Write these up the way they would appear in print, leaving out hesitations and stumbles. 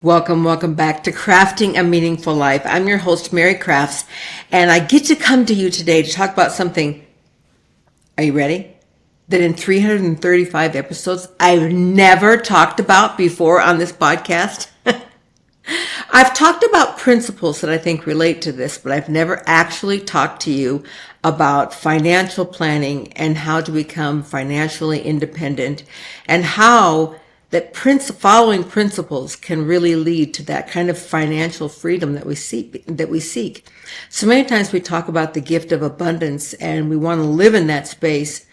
Welcome back to Crafting a Meaningful Life. I'm your host, Mary Crafts, and I get to come to you today to talk about something. Are you ready? That in 335 episodes, I've never talked about before on this podcast. I've talked about principles that I think relate to this, but I've never actually talked to you about financial planning and how to become financially independent and how that following principles can really lead to that kind of financial freedom that we seek. So many times we talk about the gift of abundance and we want to live in that space,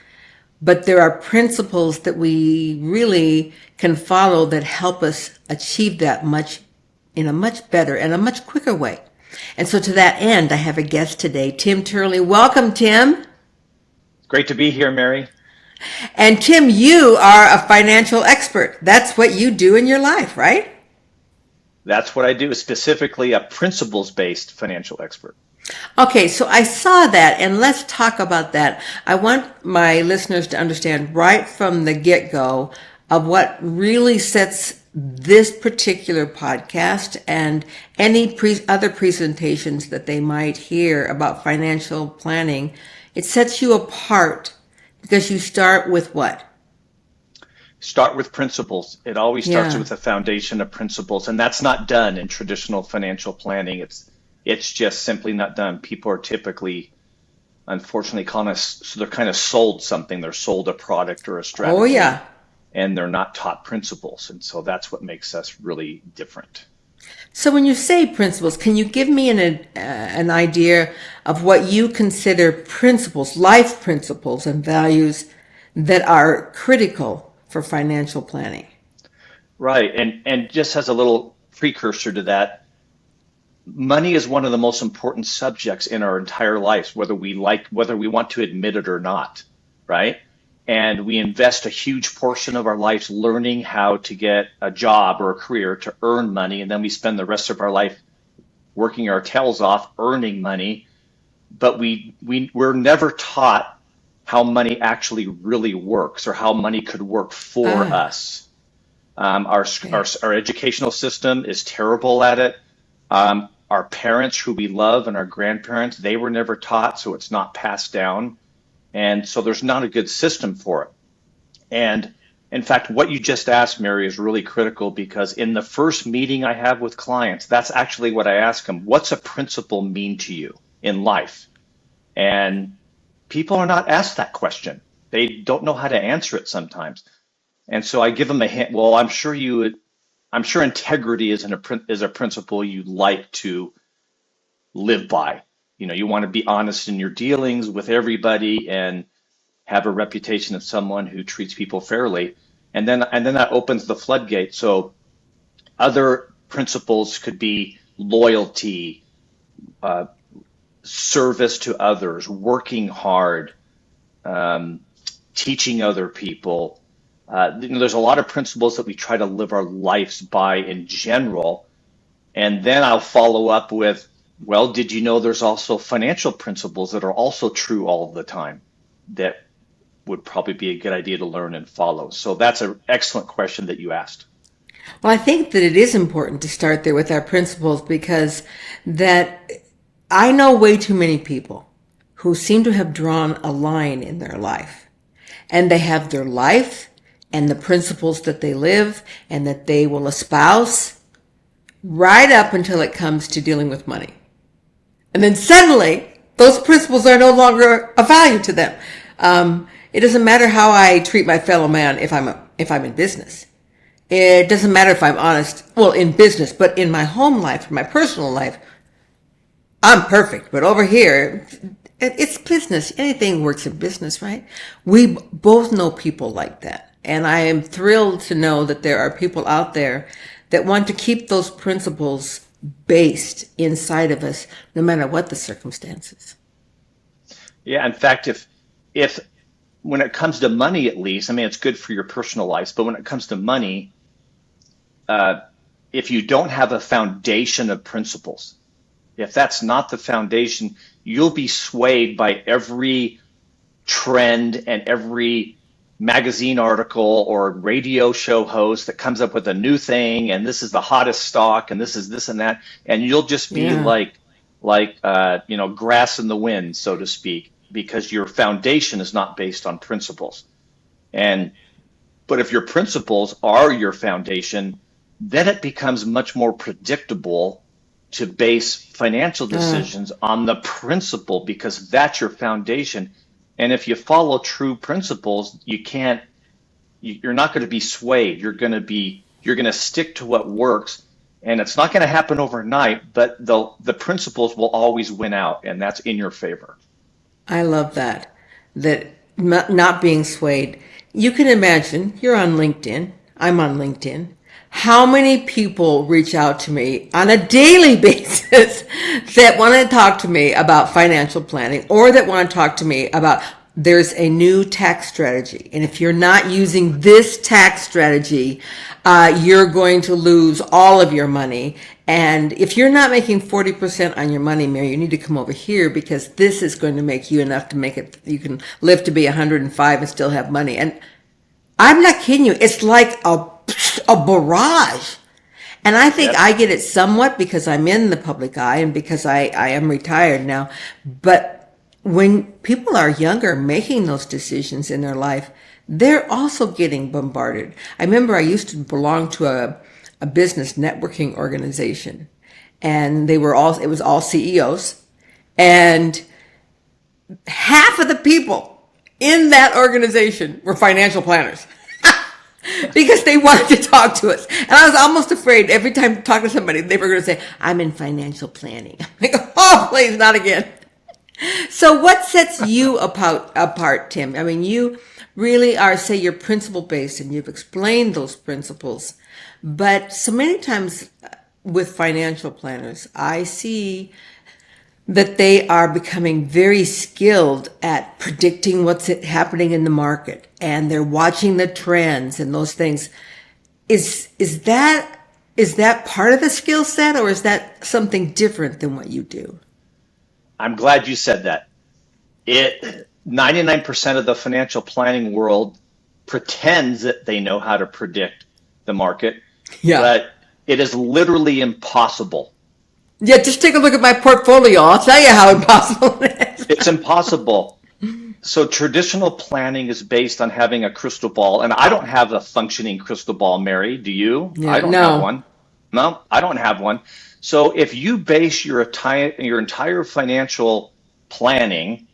but there are principles that we really can follow that help us achieve that in a much better and a much quicker way. And so to that end, I have a guest today, Tim Turley. Welcome, Tim. Great to be here, Mary. And Tim, you are a financial expert. That's what you do in your life, right? That's what I do, specifically a principles-based financial expert. Okay, so I saw that, and let's talk about that. I want my listeners to understand right from the get-go of what really sets this particular podcast and any other presentations that they might hear about financial planning. It sets you apart because you start with what? Start with principles. It always starts with a foundation of principles, and that's not done in traditional financial planning. It's just simply not done. People are typically, unfortunately, so they're kind of sold something. They're sold a product or a strategy. Oh, yeah. And they're not taught principles. And so that's what makes us really different. So when you say principles, can you give me an idea of what you consider principles, life principles and values that are critical for financial planning? Right. And just as a little precursor to that, money is one of the most important subjects in our entire lives, whether we want to admit it or not, right? And we invest a huge portion of our lives learning how to get a job or a career to earn money. And then we spend the rest of our life working our tails off, earning money. But we're never taught how money actually really works or how money could work for us. Our educational system is terrible at it. Our parents who we love and our grandparents, they were never taught, so it's not passed down. And so there's not a good system for it. And in fact, what you just asked, Mary, is really critical because in the first meeting I have with clients, that's actually what I ask them. What's a principle mean to you in life? And people are not asked that question. They don't know how to answer it sometimes. And so I give them a hint. Well, I'm sure integrity is a principle you like to live by. You know, you want to be honest in your dealings with everybody and have a reputation of someone who treats people fairly. And then that opens the floodgate. So other principles could be loyalty, service to others, working hard, teaching other people. There's a lot of principles that we try to live our lives by in general. And then I'll follow up with, well, did you know there's also financial principles that are also true all of the time that would probably be a good idea to learn and follow? So that's an excellent question that you asked. Well, I think that it is important to start there with our principles because that I know way too many people who seem to have drawn a line in their life. And they have their life and the principles that they live and that they will espouse right up until it comes to dealing with money. And then suddenly, those principles are no longer of value to them. It doesn't matter how I treat my fellow man if I'm in business. It doesn't matter if I'm honest, well, in business, but in my home life, my personal life, I'm perfect. But over here, it's business. Anything works in business, right? We both know people like that. And I am thrilled to know that there are people out there that want to keep those principles based inside of us, no matter what the circumstances. Yeah, in fact, if when it comes to money, at least, I mean, it's good for your personal lives, but when it comes to money, if you don't have a foundation of principles, if that's not the foundation, you'll be swayed by every trend and every magazine article or radio show host that comes up with a new thing, and this is the hottest stock, and this is this and that, and you'll just be Yeah. grass in the wind, so to speak, because your foundation is not based on principles. And but if your principles are your foundation, then it becomes much more predictable to base financial Uh, decisions on the principle because that's your foundation. And if you follow true principles, you're not going to be swayed. You're going to stick to what works. And it's not going to happen overnight, but the principles will always win out, and that's in your favor. I love that. That not being swayed. You can imagine you're on LinkedIn. I'm on LinkedIn. How many people reach out to me on a daily basis that want to talk to me about financial planning or that want to talk to me about there's a new tax strategy. And if you're not using this tax strategy, you're going to lose all of your money. And if you're not making 40% on your money, Mary, you need to come over here because this is going to make you enough to make it, you can live to be 105 and still have money. And I'm not kidding you. It's like a barrage. And I think Yep. I get it somewhat because I'm in the public eye and because I am retired now. But when people are younger making those decisions in their life, they're also getting bombarded. I remember I used to belong to a business networking organization and it was all CEOs, and half of the people in that organization were financial planners because they wanted to talk to us. And I was almost afraid every time to talk to somebody, they were going to say, I'm in financial planning. I'm like, oh, please, not again. So what sets you apart, Tim? I mean, you really are, say, you're principle based and you've explained those principles. But so many times with financial planners, I see that they are becoming very skilled at predicting what's happening in the market and they're watching the trends and those things. Is that part of the skill set, or is that something different than what you do? I'm glad you said that. 99% of the financial planning world pretends that they know how to predict the market, Yeah. but it is literally impossible. Yeah, just take a look at my portfolio. I'll tell you how impossible it is. It's impossible. So traditional planning is based on having a crystal ball, and I don't have a functioning crystal ball, Mary. Do you? Yeah, I don't have no. one. No, I don't have one. So if you base your entire financial planning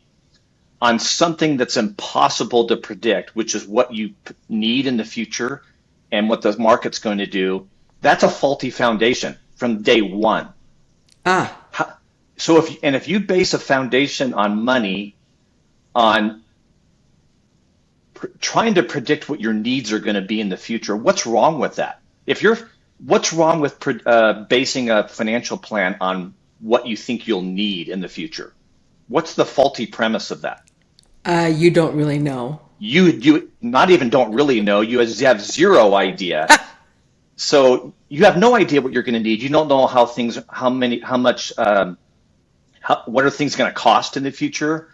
on something that's impossible to predict, which is what you need in the future and what the market's going to do, that's a faulty foundation from day one. Ah, So if you base a foundation on money on trying to predict what your needs are going to be in the future, what's wrong with that? If you're What's wrong with basing a financial plan on what you think you'll need in the future? What's the faulty premise of that? you don't really know. You not even don't really know. You have zero idea. So you have no idea what you're going to need. You don't know what are things going to cost in the future.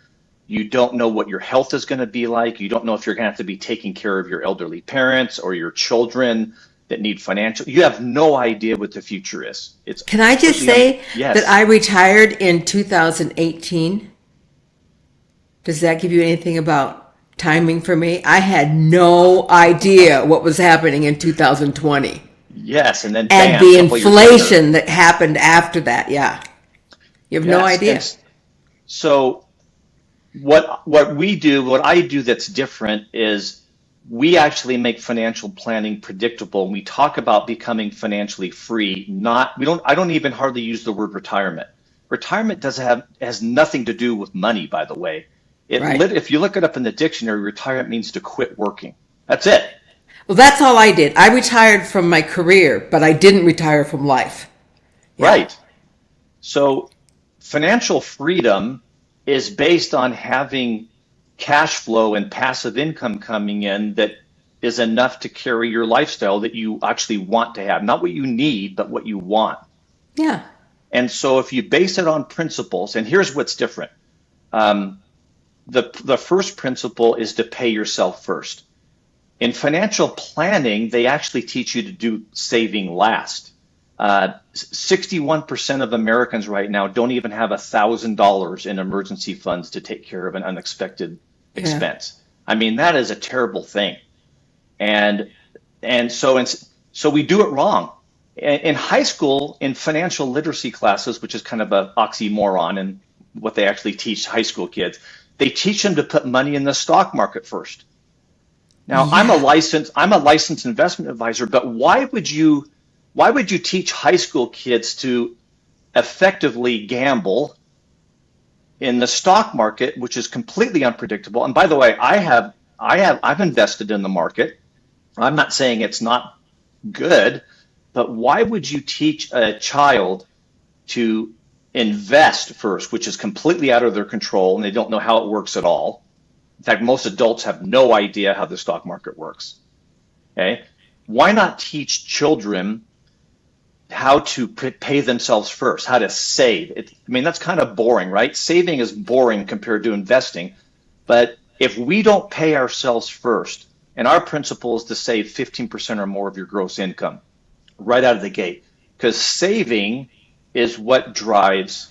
You don't know what your health is going to be like. You don't know if you're going to have to be taking care of your elderly parents or your children that need financial. You have no idea what the future is. It's Can I just completely say that yes. I retired in 2018? Does that give you anything about timing for me? I had no idea what was happening in 2020 Yes, and then and bam, a the couple years later. inflation that happened after that. Yeah. You have no Yes. idea. So what I do that's different is we actually make financial planning predictable, and we talk about becoming financially free. Not we don't I don't even hardly use the word retirement. Retirement has nothing to do with money, by the way. Right. If you look it up in the dictionary, retirement means to quit working. That's it. Well, that's all I did. I retired from my career, but I didn't retire from life. Yeah. Right. So financial freedom is based on having cash flow and passive income coming in that is enough to carry your lifestyle that you actually want to have, not what you need, but what you want. Yeah. And so if you base it on principles, and here's what's different. The first principle is to pay yourself first. In financial planning, they actually teach you to do saving last. 61% of Americans right now don't even have $1,000 in emergency funds to take care of an unexpected Yeah. expense. I mean, that is a terrible thing. And so we do it wrong. In high school, in financial literacy classes, which is kind of an oxymoron in what they actually teach high school kids, they teach them to put money in the stock market first. Now, Yeah. I'm a licensed investment advisor, but why would you teach high school kids to effectively gamble in the stock market, which is completely unpredictable? And by the way, I've invested in the market. I'm not saying it's not good, but why would you teach a child to invest first, which is completely out of their control and they don't know how it works at all? In fact, most adults have no idea how the stock market works. Okay. Why not teach children how to pay themselves first, how to save? I mean, that's kind of boring, right? Saving is boring compared to investing. But if we don't pay ourselves first, and our principle is to save 15% or more of your gross income right out of the gate, because saving is what drives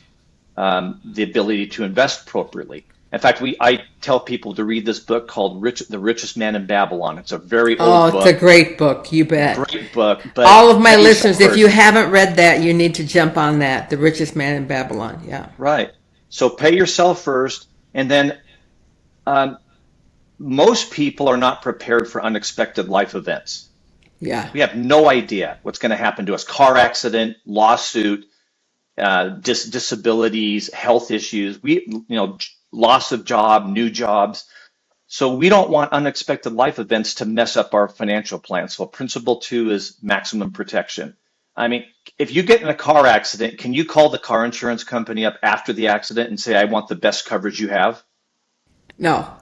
the ability to invest appropriately. In fact, I tell people to read this book called The Richest Man in Babylon. It's a very Oh, old it's a book, great book. You bet. great book, but All of my pay yourself listeners, if you first. haven't read that, you need to jump on that. The Richest Man in Babylon. Yeah. Right. So pay yourself first, and then um, most people are not prepared for unexpected life events. Yeah. We have no idea what's going to happen to us. Car accident, lawsuit, disabilities, health issues, loss of job, new jobs. So we don't want unexpected life events to mess up our financial plan. So principle two is maximum protection. I mean, if you get in a car accident, can you call the car insurance company up after the accident and say, I want the best coverage you have? No.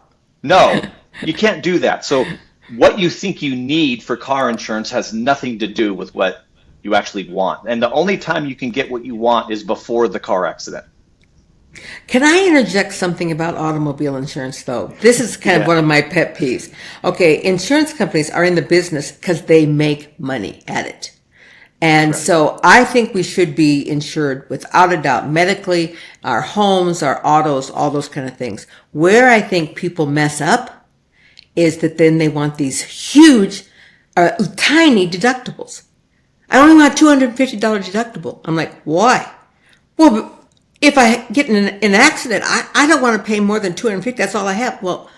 No, you can't do that. So what you think you need for car insurance has nothing to do with what you actually want. And the only time you can get what you want is before the car accident. Can I interject something about automobile insurance, though? This is kind of Yeah, one of my pet peeves. Okay, insurance companies are in the business because they make money at it. And correct. so I think we should be insured without a doubt, medically, our homes, our autos, all those kind of things. Where I think people mess up is that then they want these huge, tiny deductibles. I only want $250 deductible. I'm like, why? Well, but if I get in an accident, I don't want to pay more than 250. That's all I have. Well,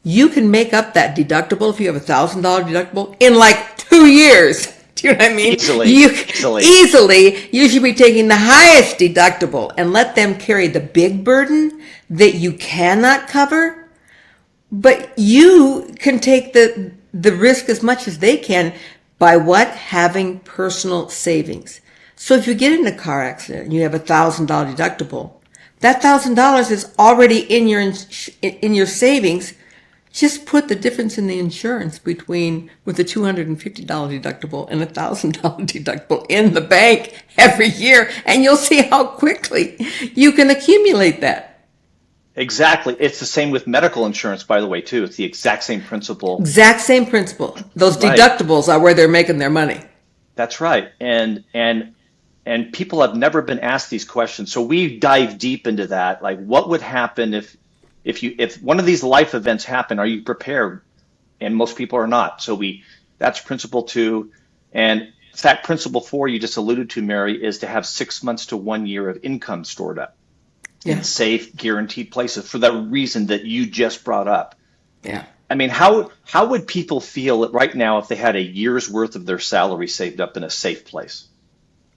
you can make up that deductible if you have $1,000 deductible in like 2 years. Do you know what I mean? Easily, You easily. easily, you should be taking the highest deductible and let them carry the big burden that you cannot cover. But you can take the risk as much as they can by what? Having personal savings. So if you get in a car accident and you have $1,000 deductible, that $1,000 is already in your savings. Just put the difference in the insurance between with a $250 deductible and $1,000 deductible in the bank every year, and you'll see how quickly you can accumulate that. Exactly. It's the same with medical insurance, by the way, too. It's the exact same principle. Exact same principle. Those Right. deductibles are where they're making their money. That's right. And people have never been asked these questions. So we dive deep into that. Like, what would happen if one of these life events happen? Are you prepared? And most people are not. So that's principle two. And in fact, principle four you just alluded to, Mary, is to have 6 months to 1 year of income stored up in Yeah, safe, guaranteed places for the reason that you just brought up. yeah. I mean, how would people feel right now if they had a year's worth of their salary saved up in a safe place?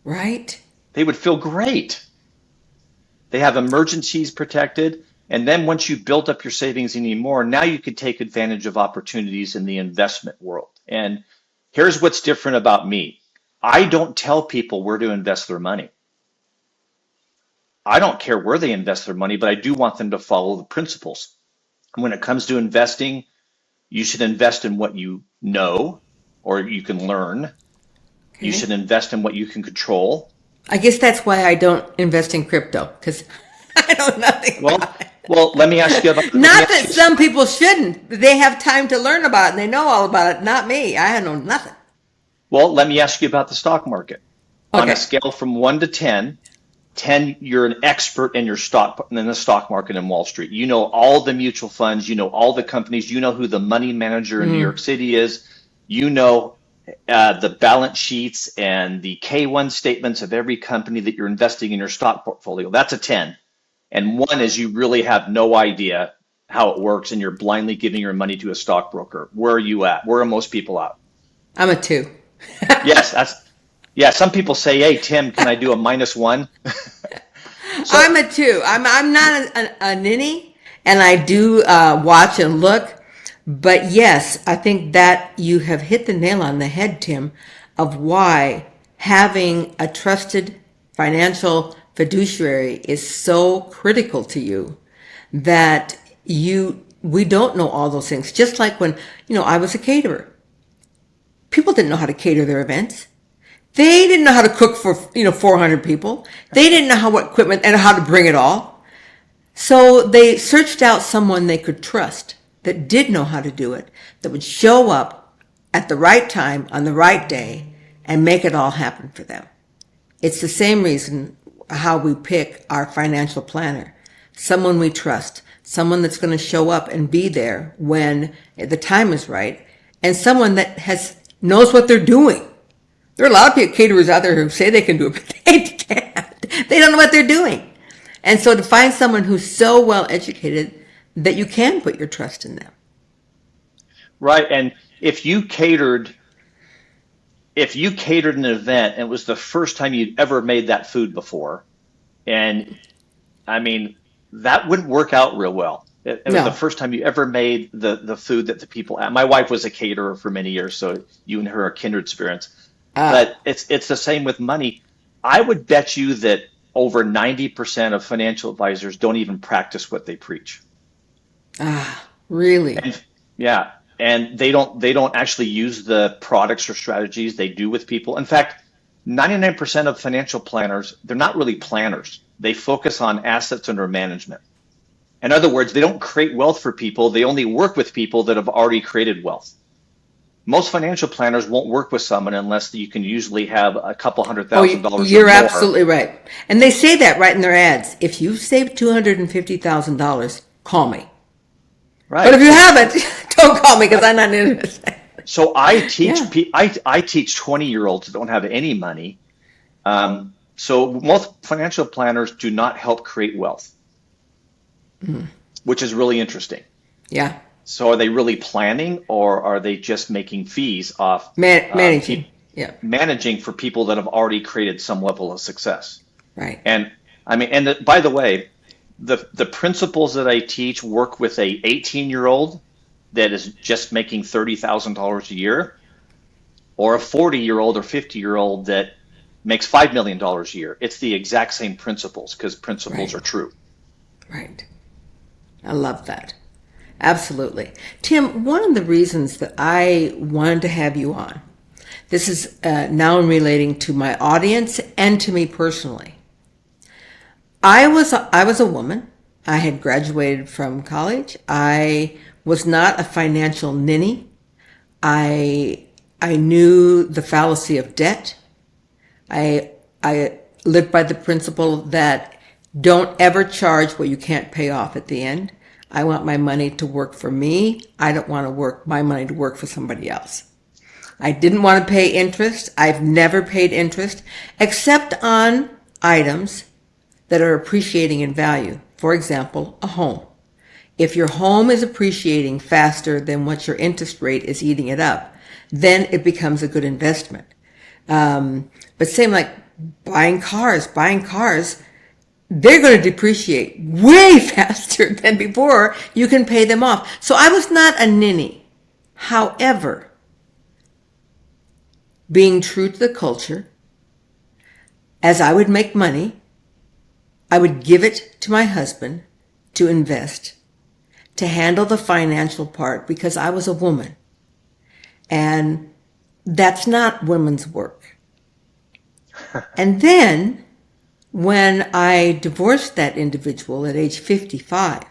Right? They would feel great. They have emergencies protected. And then once you've built up your savings anymore, now you could take advantage of opportunities in the investment world. And here's what's different about me. I don't tell people where to invest their money. I don't care where they invest their money, but I do want them to follow the principles. When it comes to investing, you should invest in what you know or you can learn. You Okay. should invest in what you can control. I guess that's why I don't invest in crypto because I know nothing Well, about it. Well, let me ask you about. Let me Not ask that you. some people shouldn't. They have time to learn about it and they know all about it. Not me. I know nothing. Well, let me ask you about the stock market. On a Okay. scale from 1 to 10, 10, you're an expert in your stock in the stock market in Wall Street. You know all the mutual funds, you know all the companies, you know who the money manager in New York Mm. City is, you know the balance sheets and the K1 statements of every company that you're investing in your stock portfolio. That's a 10. And 1 is you really have no idea how it works and you're blindly giving your money to a stockbroker. Where are you at? Where are most people at? I'm a 2. Yes, that's yeah. Some people say, "Hey, Tim, can I do a -1?" I'm So a 2. I'm not a ninny, and I do watch and look. But yes, I think that you have hit the nail on the head, Tim, of why having a trusted financial fiduciary is so critical to you, that we don't know all those things. Just like when, I was a caterer. People didn't know how to cater their events. They didn't know how to cook for, 400 people. They didn't know what equipment and how to bring it all. So they searched out someone they could trust that did know how to do it, that would show up at the right time on the right day and make it all happen for them. It's the same reason how we pick our financial planner. Someone we trust, someone that's going to show up and be there when the time is right, and someone that knows what they're doing. There are a lot of caterers out there who say they can do it, but they can't. They don't know what they're doing. And so to find someone who's so well educated that you can put your trust in them. right, and if you catered an event and it was the first time you'd ever made that food before, and I mean that wouldn't work out real well. It was the No. first time you ever made the food that the people. My wife was a caterer for many years, so you and her are kindred spirits. Uh, But it's the same with money. I would bet you that over 90% of financial advisors don't even practice what they preach. really? And yeah, and they don't actually use the products or strategies they do with people. In fact, 99% of financial planners, they're not really planners. They focus on assets under management. In other words, they don't create wealth for people. They only work with people that have already created wealth. Most financial planners won't work with someone unless you can usually have a couple hundred Oh, thousand dollars or you're more. absolutely right. And they say that right in their ads. If you've saved $250,000, call me. But if Right. you haven't, don't call me because I'm not interested. So Yeah. I teach 20-year-olds that don't have any money. So most financial planners do not help create wealth, which is really interesting. Yeah. So are they really planning, or are they just making fees off Managing. Yeah. managing for people that have already created some level of success? Right. And I mean, and by the way, the principles that I teach work with a 18-year-old that is just making $30,000 a year, or a 40-year-old or 50-year-old that makes $5 million a year. It's the exact same principles because principles Right. are true. Right. I love that. Absolutely. Tim, one of the reasons that I wanted to have you on, this is now relating to my audience and to me personally. I was a woman. I had graduated from college. I was not a financial ninny. I I knew the fallacy of debt. I lived by the principle that don't ever charge what you can't pay off at the end. I want my money to work for me. I don't want to work my money to work for somebody else. I didn't want to pay interest. I've never paid interest except on items that are appreciating in value. For example, a home. If your home is appreciating faster than what your interest rate is eating it up, then it becomes a good investment. But same like buying cars, they're going to depreciate way faster than before you can pay them off. So I was not a ninny. However, being true to the culture, as I would make money, I would give it to my husband to invest, to handle the financial part because I was a woman. And that's not women's work. And then when I divorced that individual at age 55,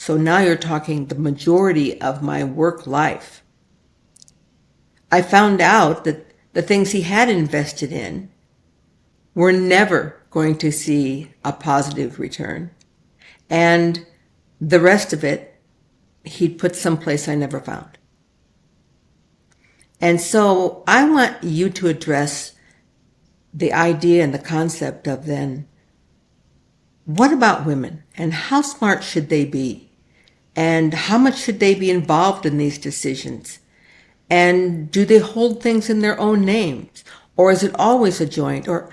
So now you're talking the majority of my work life. I found out that the things he had invested in were never going to see a positive return. And the rest of it, he'd put someplace I never found. And so I want you to address the idea and the concept of then, what about women and how smart should they be? And how much should they be involved in these decisions? And do they hold things in their own names? Or is it always a joint? Or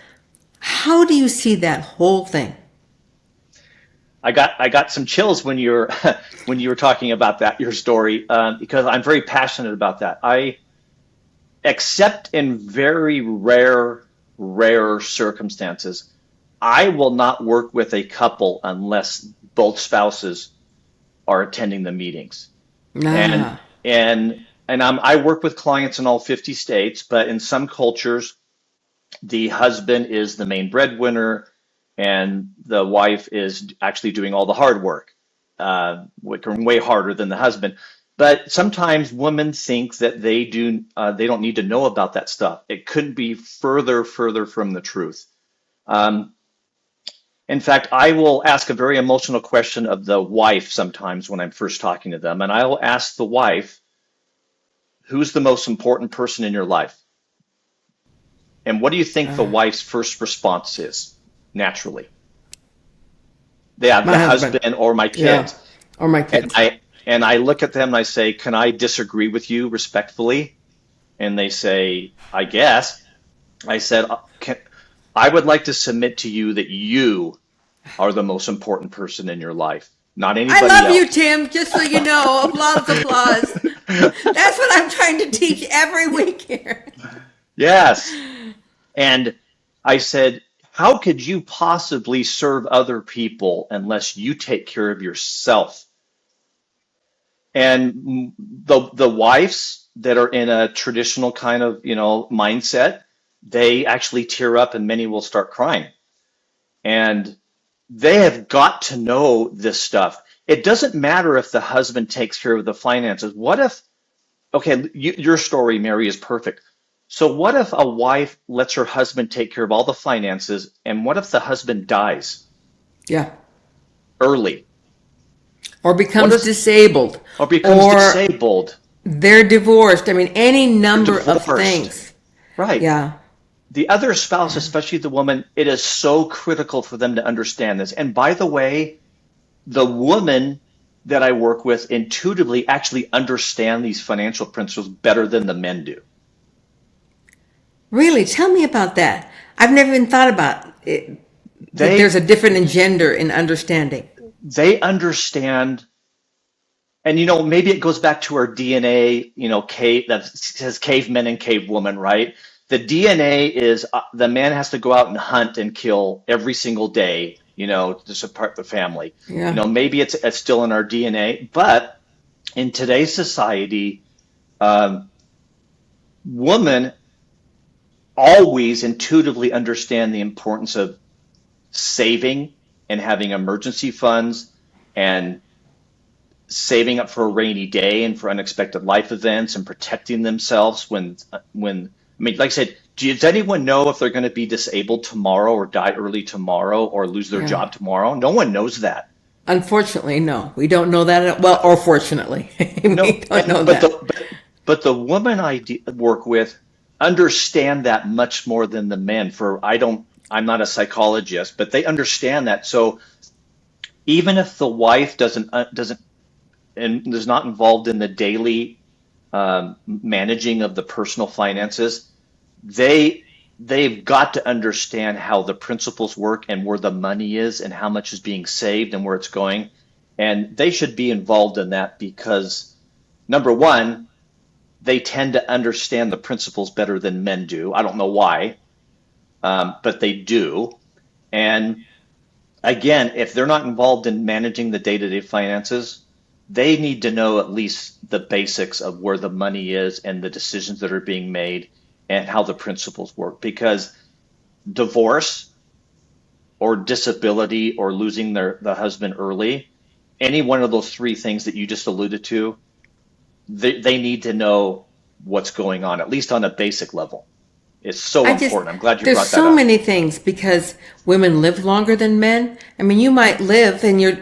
how do you see that whole thing? I got some chills when you're when you were talking about that your story because I'm very passionate about that. I except in very rare circumstances, I will not work with a couple unless both spouses are attending the meetings. And Ah, I work with clients in all 50 states, but in some cultures, the husband is the main breadwinner and the wife is actually doing all the hard work, working way harder than the husband. But sometimes women think that they don't need to know about that stuff. It couldn't be further from the truth. Um, in fact, I will ask a very emotional question of the wife sometimes when I'm first talking to them, and I will ask the wife, "Who's the most important person in your life?" And what do you think the ah, wife's first response is, naturally? Yeah, my the husband. husband or my Yeah. kids. Or my And kids. I look at them and I say, "Can I disagree with you respectfully?" And they say, "I guess." I said, I would like to submit to you that you are the most important person in your life, not I anybody love you, else." Tim, just so you know. Applause, applause. That's what I'm trying to teach every week here. Yes. And I said, "How could you possibly serve other people unless you take care of yourself?" And the wives that are in a traditional kind of, mindset, they actually tear up and many will start crying. And they have got to know this stuff. It doesn't matter if the husband takes care of the finances. What if, okay, your story, Mary, is perfect. So what if a wife lets her husband take care of all the finances, and what if the husband dies Yeah. early? Or What becomes is disabled. or becomes Or disabled? they're divorced. I mean, any They're number of divorced. things. Right. Yeah. The other spouse, especially the woman, it is so critical for them to understand this. And by the way, the woman that I work with intuitively actually understand these financial principles better than the men do. Really, tell me about that. I've never even thought about it, that there's They a different gender in understanding. they understand, and maybe it goes back to our DNA, cave that says cavemen and cavewomen, right? The DNA is the man has to go out and hunt and kill every single day, to support the family. Yeah. Maybe it's still in our DNA, but in today's society, um, women always intuitively understand the importance of saving and having emergency funds and saving up for a rainy day and for unexpected life events and protecting themselves when I mean, like I said, does anyone know if they're going to be disabled tomorrow or die early tomorrow or lose their Yeah. job tomorrow? No one knows that. Unfortunately, no. We don't know that. Well, or fortunately, we No, don't know but that. the women work with understand that much more than the men. I'm not a psychologist, but they understand that. So even if the wife doesn't and is not involved in the daily managing of the personal finances, they they've got to understand how the principles work and where the money is and how much is being saved and where it's going. And they should be involved in that because number one, they tend to understand the principles better than men do. I don't know why, but they do. And again, if they're not involved in managing the day-to-day finances, they need to know at least the basics of where the money is and the decisions that are being made and how the principles work. Because divorce or disability or losing the husband early, any one of those three things that you just alluded to, they need to know what's going on, at least on a basic level. It's so I just, important. I'm glad you there's brought that so up. many things because women live longer than men. I mean, you might live and your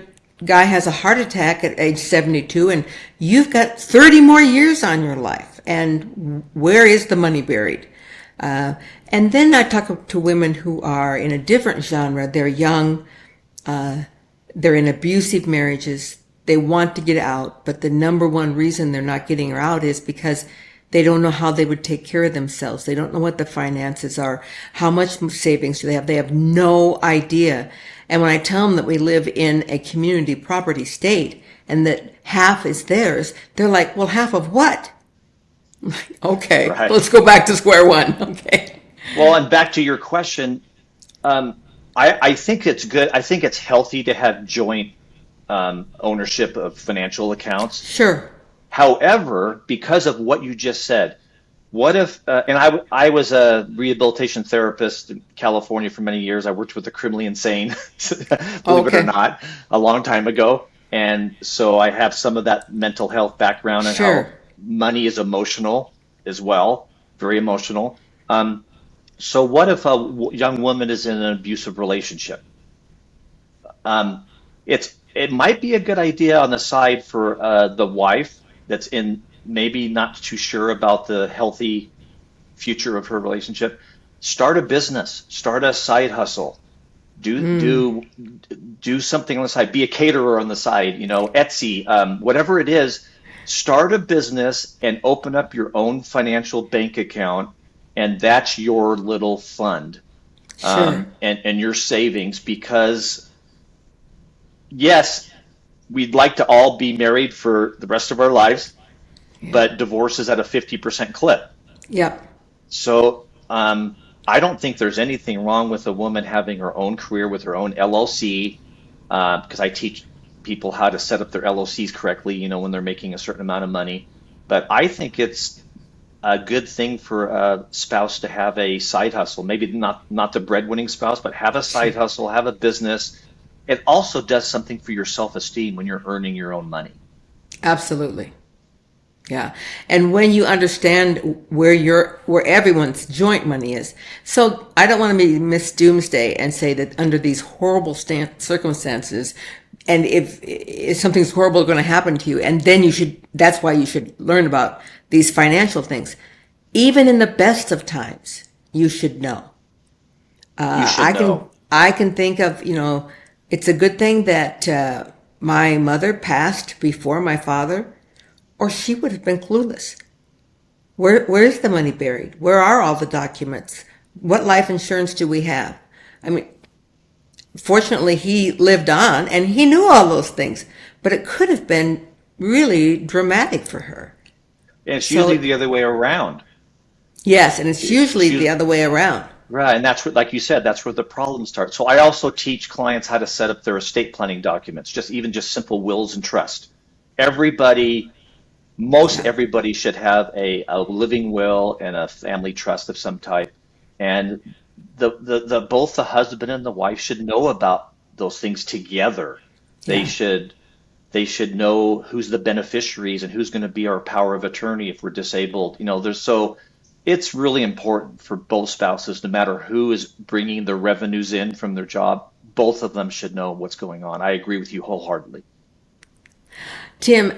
guy has a heart attack at age 72 and you've got 30 more years on your life. And where is the money buried? Uh, and then I talk to women who are in a different genre. They're young, they're in abusive marriages. They want to get out, but the number one reason they're not getting her out is because they don't know how they would take care of themselves. They don't know what the finances are. How much savings do they have? They have no idea. And when I tell them that we live in a community property state and that half is theirs, they're like, well, half of what? Okay, Right. let's go back to square one. Okay. Well, and back to your question, um, I think it's good. I think it's healthy to have joint ownership of financial accounts. Sure. However, because of what you just said, what if, I was a rehabilitation therapist in California for many years. I worked with the criminally insane, believe it or Okay. not, a long time ago. And so I have some of that mental health background and Sure. how money is emotional as well, very emotional. So what if a young woman is in an abusive relationship? Um, it might be a good idea on the side for the wife that's in maybe not too sure about the healthy future of her relationship. Start a business, start a side hustle, do Mm, do do something on the side, be a caterer on the side, Etsy, whatever it is. Start a business and open up your own financial bank account, and that's your little fund, sure. and your savings because yes, we'd like to all be married for the rest of our lives, Yeah. but divorce is at a 50% clip. Yep. So I don't think there's anything wrong with a woman having her own career with her own LLC, because I teach people how to set up their LLCs correctly, when they're making a certain amount of money. But I think it's a good thing for a spouse to have a side hustle. Maybe not the breadwinning spouse, but have a Sure. side hustle, have a business. It also does something for your self-esteem when you're earning your own money. Absolutely. Yeah. And when you understand where everyone's joint money is. So I don't want to be Miss Doomsday and say that under these horrible circumstances, and if something's horrible going to happen to you, and then that's why you should learn about these financial things. Even in the best of times, you should know. You Uh, should I can, know. I can think of, it's a good thing that, my mother passed before my father, or she would have been clueless. Where's the money buried? Where are all the documents? What life insurance do we have? I mean, fortunately, he lived on and he knew all those things, but it could have been really dramatic for her. And it's usually So, the other way around. yes, and it's It's usually the usually other way around. right, and that's what, like you said, that's where the problems start. So I also teach clients how to set up their estate planning documents, just simple wills and trust. Everybody, most Yeah, everybody should have a living will and a family trust of some type. And the both the husband and the wife should know about those things together. They yeah. should they should know who's the beneficiaries and who's going to be our power of attorney if we're disabled. It's really important for both spouses, no matter who is bringing the revenues in from their job. Both of them should know what's going on. I agree with you wholeheartedly. Tim,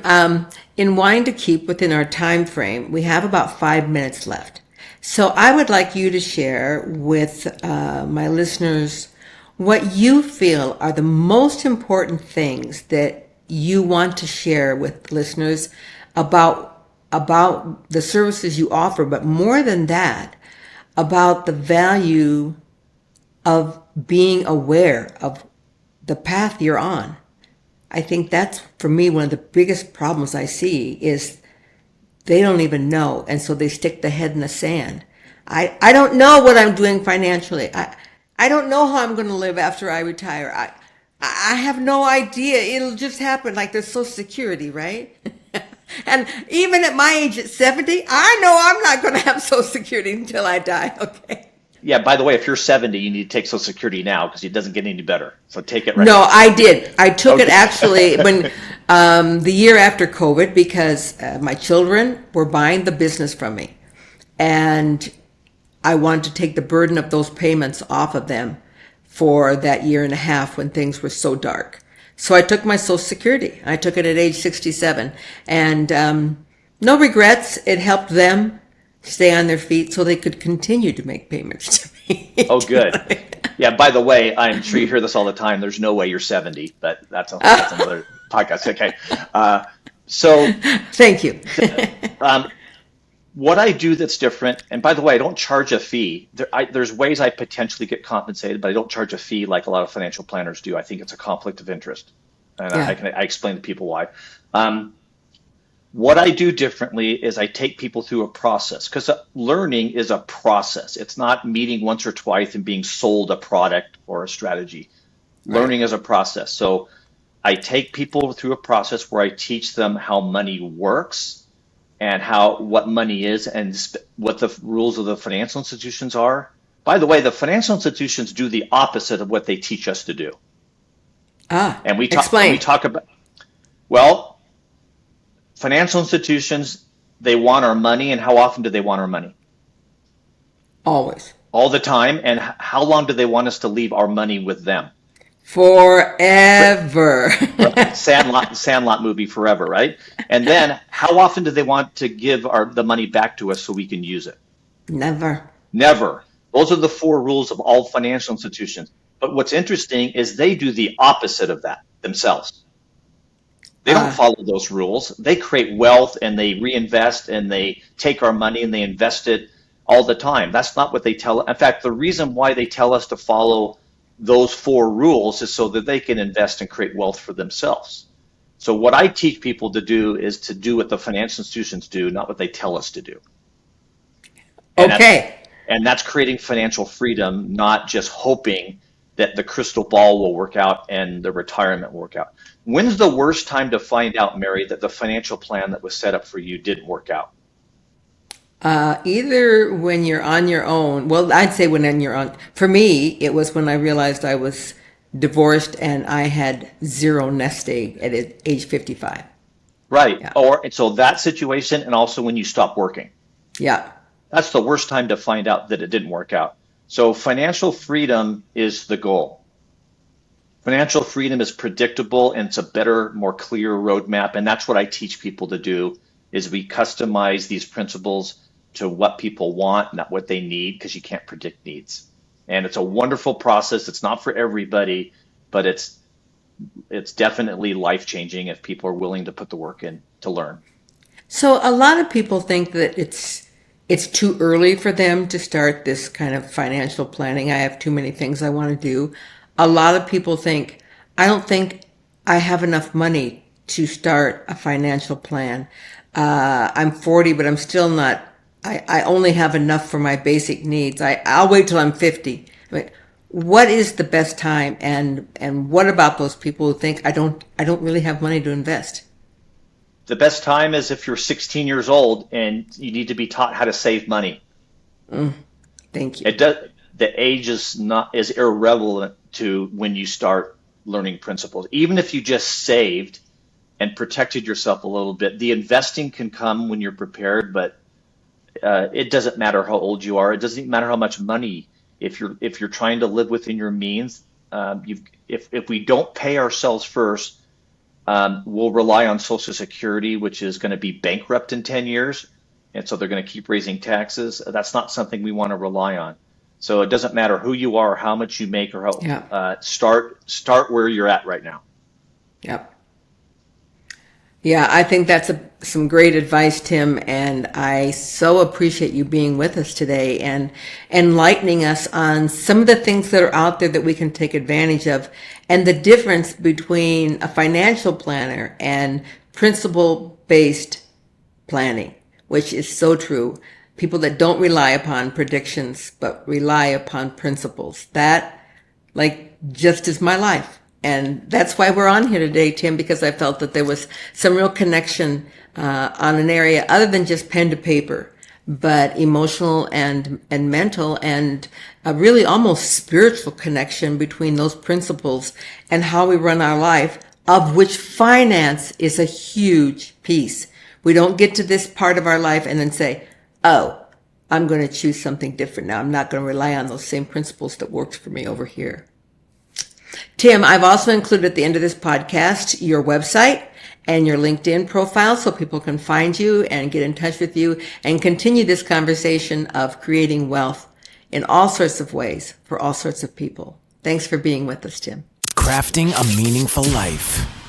in wanting to keep within our time frame, we have about 5 minutes left. So I would like you to share with my listeners what you feel are the most important things that you want to share with listeners about the services you offer, but more than that, about the value of being aware of the path you're on. I think that's for me one of the biggest problems I see is they don't even know, and so they stick their head in the sand. I don't know what I'm doing financially. I don't know how I'm going to live after I retire. I have no idea. It'll just happen like there's Social Security, right? And even at my age at 70, I know I'm not going to have Social Security until I die. Okay. Yeah, by the way, if you're 70, you need to take Social Security now because it doesn't get any better. So take it right No, now. I did. I took it Okay. actually when the year after COVID because my children were buying the business from me, and I wanted to take the burden of those payments off of them for that year and a half when things were so dark. So I took my Social Security. I took it at age 67, and no regrets. It helped them stay on their feet so they could continue to make payments to me. Oh, good. Yeah, by the way, I'm sure you hear this all the time. There's no way you're 70, but that's another podcast. Okay. So Thank you. um, what I do that's different, and by the way, I don't charge a fee. There's ways I potentially get compensated, but I don't charge a fee like a lot of financial planners do. I think it's a conflict of interest, and Yeah. I explain to people why. What I do differently is I take people through a process because learning is a process. It's not meeting once or twice and being sold a product or a strategy. Right. Learning is a process. So I take people through a process where I teach them how money works and what money is and what the rules of the financial institutions are. By the way, the financial institutions do the opposite of what they teach us to do. And we Explain. talk about, well, financial institutions, they want our money, and how often do they want our money? Always. All the time. And how long do they want us to leave our money with them? Forever. Sandlot movie, forever, right? And then how often do they want to give the money back to us so we can use it? Never. Never. Those are the four rules of all financial institutions. But what's interesting is they do the opposite of that themselves. They don't follow those rules. They create wealth and they reinvest and they take our money and they invest it all the time. That's not what they tell. In fact, the reason why they tell us to follow those four rules is so that they can invest and create wealth for themselves. So what I teach people to do is to do what the financial institutions do, not what they tell us to do. And Okay. that's creating financial freedom, not just hoping that the crystal ball will work out and the retirement will work out. When's the worst time to find out, Mary, that the financial plan that was set up for you didn't work out? Either when you're on your own, well, I'd say when you're on, for me, it was when I realized I was divorced and I had zero nest egg at age 55. Right. Yeah. And so that situation, and also when you stop working. Yeah. That's the worst time to find out that it didn't work out. So financial freedom is the goal. Financial freedom is predictable and it's a better, more clear roadmap. And that's what I teach people to do is we customize these principles to what people want, not what they need, because you can't predict needs. And it's a wonderful process. It's not for everybody, but it's definitely life-changing if people are willing to put the work in to learn. So a lot of people think that it's too early for them to start this kind of financial planning. I have too many things I want to do. A lot of people think, I don't think I have enough money to start a financial plan. I'm 40, but I'm still not, I only have enough for my basic needs. I'll wait till I'm 50. I mean, what is the best time? And what about those people who think I don't really have money to invest? The best time is if you're 16 years old and you need to be taught how to save money. Thank you. The age is irrelevant to when you start learning principles. Even if you just saved and protected yourself a little bit, the investing can come when you're prepared, but it doesn't matter how old you are. It doesn't matter how much money. If you're trying to live within your means, if we don't pay ourselves first, we'll rely on Social Security, which is going to be bankrupt in 10 years. And so they're going to keep raising taxes. That's not something we want to rely on. So it doesn't matter who you are, how much you make, or how start where you're at right now. Yep. Yeah, I think that's some great advice, Tim, and I so appreciate you being with us today and enlightening us on some of the things that are out there that we can take advantage of and the difference between a financial planner and principle-based planning, which is so true. People that don't rely upon predictions, but rely upon principles. That, just is my life. And that's why we're on here today, Tim, because I felt that there was some real connection on an area other than just pen to paper, but emotional and mental and a really almost spiritual connection between those principles and how we run our life, of which finance is a huge piece. We don't get to this part of our life and then say, oh, I'm going to choose something different now. I'm not going to rely on those same principles that worked for me over here. Tim, I've also included at the end of this podcast your website and your LinkedIn profile so people can find you and get in touch with you and continue this conversation of creating wealth in all sorts of ways for all sorts of people. Thanks for being with us, Tim. Crafting a meaningful life.